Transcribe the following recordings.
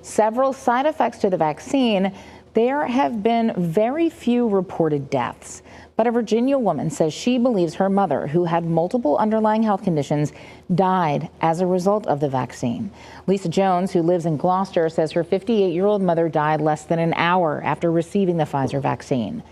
several side effects to the vaccine, there have been very few reported deaths. But a Virginia woman says she believes her mother, who had multiple underlying health conditions, died as a result of the vaccine. Lisa Jones, who lives in Gloucester, says her 58-year-old mother died less than an hour after receiving the Pfizer vaccine.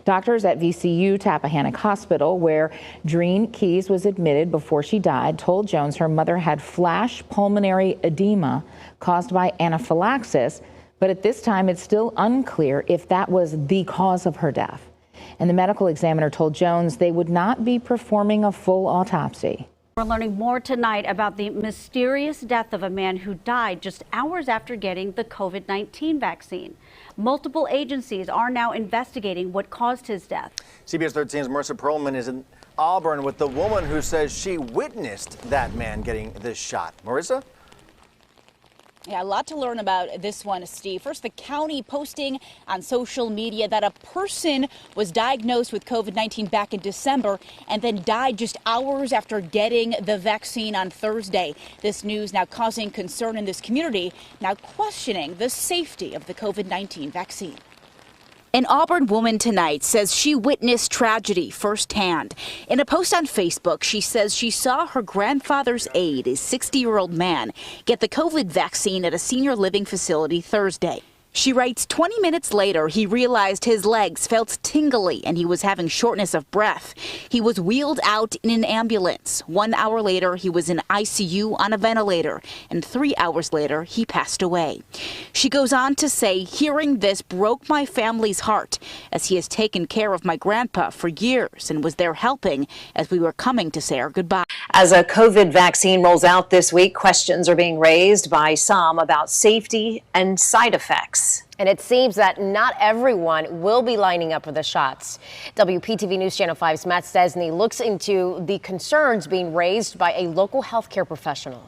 Doctors at VCU Tappahannock Hospital, where Dreen Keys was admitted before she died, told Jones her mother had flash pulmonary edema caused by anaphylaxis, but at this time it's still unclear if that was the cause of her death. And the medical examiner told Jones they would not be performing a full autopsy. We're learning more tonight about the mysterious death of a man who died just hours after getting the COVID-19 vaccine. Multiple agencies are now investigating what caused his death. CBS 13's Marissa Perlman is in Auburn with the woman who says she witnessed that man getting this shot. Marissa? Yeah, a lot to learn about this one, Steve. First, the county posting on social media that a person was diagnosed with COVID-19 back in December and then died just hours after getting the vaccine on Thursday. This news now causing concern in this community, now questioning the safety of the COVID-19 vaccine. An Auburn woman tonight says she witnessed tragedy firsthand. In a post on Facebook, she says she saw her grandfather's aide, a 60-year-old man, get the COVID vaccine at a senior living facility Thursday. She writes, 20 minutes later, he realized his legs felt tingly and he was having shortness of breath. He was wheeled out in an ambulance. 1 hour later, he was in ICU on a ventilator. And 3 hours later, he passed away. She goes on to say, hearing this broke my family's heart, as he has taken care of my grandpa for years and was there helping as we were coming to say our goodbye. As a COVID vaccine rolls out this week, questions are being raised by some about safety and side effects. And it seems that not everyone will be lining up for the shots. WPTV News Channel 5's Matt Stesney looks into the concerns being raised by a local healthcare professional.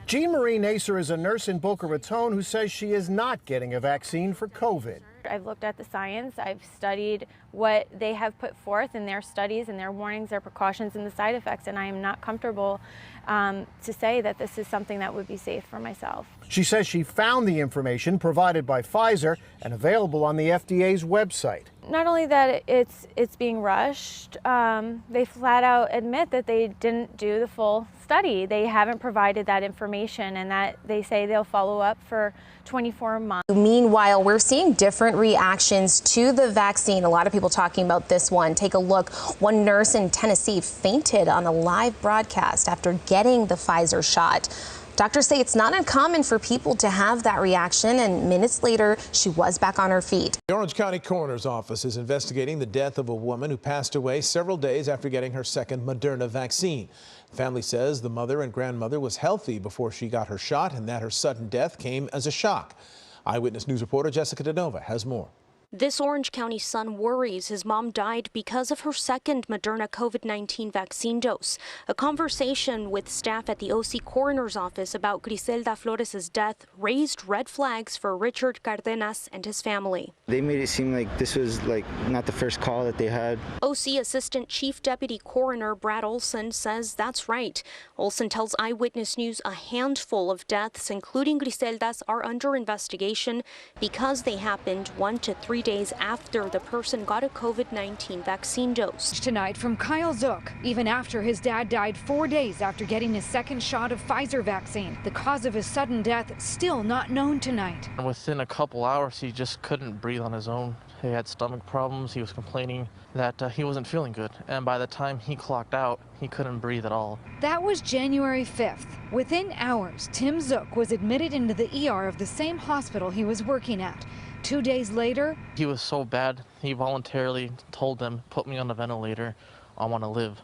Jean Marie Naser is a nurse in Boca Raton who says she is not getting a vaccine for COVID. I've looked at the science, I've studied what they have put forth in their studies and their warnings, their precautions, and the side effects, and I am not comfortable to say that this is something that would be safe for myself. She says she found the information provided by Pfizer and available on the FDA's website. Not only that it's being rushed, they flat out admit that they didn't do the full study. They haven't provided that information, and that they say they'll follow up for 24 months. Meanwhile, we're seeing different reactions to the vaccine. A lot of people talking about this one. Take a look. One nurse in Tennessee fainted on a live broadcast after getting the Pfizer shot. Doctors say it's not uncommon for people to have that reaction, and minutes later, she was back on her feet. The Orange County Coroner's Office is investigating the death of a woman who passed away several days after getting her second Moderna vaccine. The family says the mother and grandmother was healthy before she got her shot and that her sudden death came as a shock. Eyewitness News reporter Jessica DeNova has more. This Orange County son worries his mom died because of her second Moderna COVID-19 vaccine dose. A conversation with staff at the OC Coroner's Office about Griselda Flores' death raised red flags for Richard Cardenas and his family. They made it seem like this was not the first call that they had. OC Assistant Chief Deputy Coroner Brad Olson says that's right. Olson tells Eyewitness News a handful of deaths, including Griselda's, are under investigation because they happened 1 to 3 days after the person got a COVID-19 vaccine dose. Tonight from Kyle Zook, even after his dad died 4 days after getting his second shot of Pfizer vaccine. The cause of his sudden death still not known tonight. Within a couple hours, he just couldn't breathe on his own. He had stomach problems. He was complaining that he wasn't feeling good. And by the time he clocked out, he couldn't breathe at all. That was January 5th. Within hours, Tim Zook was admitted into the ER of the same hospital he was working at. 2 days later, he was so bad, he voluntarily told them, put me on a ventilator, I want to live.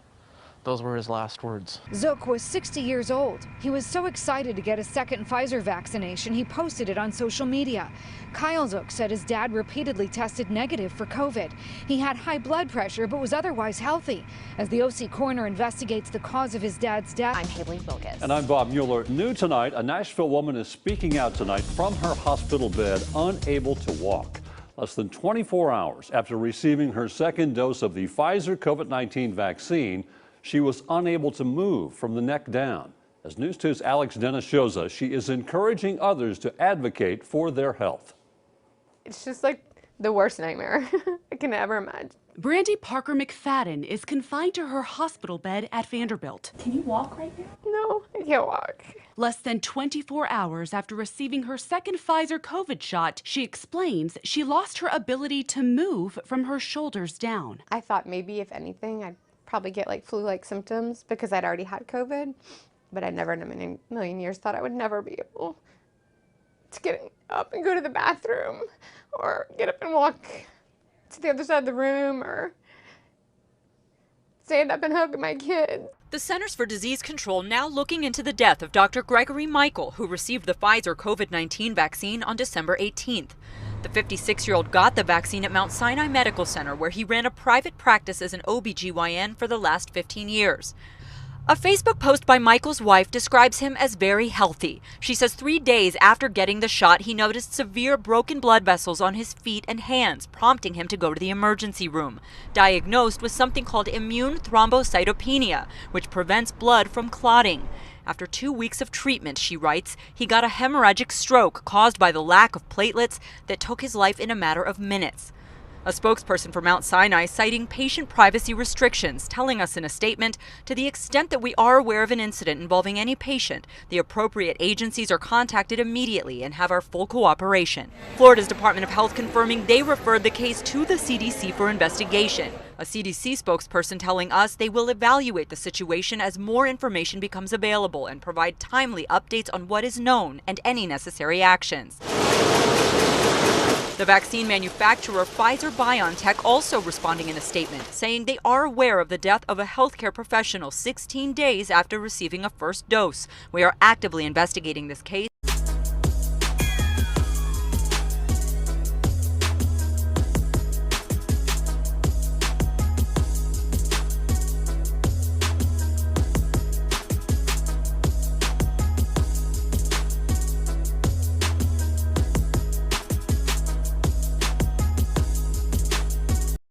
Those were his last words. Zook was 60 years old. He was so excited to get a second Pfizer vaccination, he posted it on social media. Kyle Zook said his dad repeatedly tested negative for COVID. He had high blood pressure but was otherwise healthy. As the OC coroner investigates the cause of his dad's death, I'm Haley Wilkes. And I'm Bob Mueller. New tonight, a Nashville woman is speaking out tonight from her hospital bed, unable to walk. Less than 24 hours after receiving her second dose of the Pfizer COVID-19 vaccine, she was unable to move from the neck down. As News 2's Alex Dennis shows us, she is encouraging others to advocate for their health. It's just like the worst nightmare I can ever imagine. Brandy Parker McFadden is confined to her hospital bed at Vanderbilt. Can you walk right now? No, I can't walk. Less than 24 hours after receiving her second Pfizer COVID shot, she explains she lost her ability to move from her shoulders down. I thought maybe, if anything, I'd probably get like flu-like symptoms because I'd already had COVID, but I never in a million years thought I would never be able to get up and go to the bathroom or get up and walk to the other side of the room or stand up and hug my kid. The Centers for Disease Control now looking into the death of Dr. Gregory Michael, who received the Pfizer COVID-19 vaccine on December 18th. The 56-year-old got the vaccine at Mount Sinai Medical Center, where he ran a private practice as an OBGYN for the last 15 years. A Facebook post by Michael's wife describes him as very healthy. She says 3 days after getting the shot, he noticed severe broken blood vessels on his feet and hands, prompting him to go to the emergency room. Diagnosed with something called immune thrombocytopenia, which prevents blood from clotting. After 2 weeks of treatment, she writes, he got a hemorrhagic stroke caused by the lack of platelets that took his life in a matter of minutes. A spokesperson for Mount Sinai citing patient privacy restrictions, telling us in a statement, to the extent that we are aware of an incident involving any patient, the appropriate agencies are contacted immediately and have our full cooperation. Florida's Department of Health confirming they referred the case to the CDC for investigation. A CDC spokesperson telling us they will evaluate the situation as more information becomes available and provide timely updates on what is known and any necessary actions. The vaccine manufacturer Pfizer-BioNTech also responding in a statement, saying they are aware of the death of a healthcare professional 16 days after receiving a first dose. We are actively investigating this case.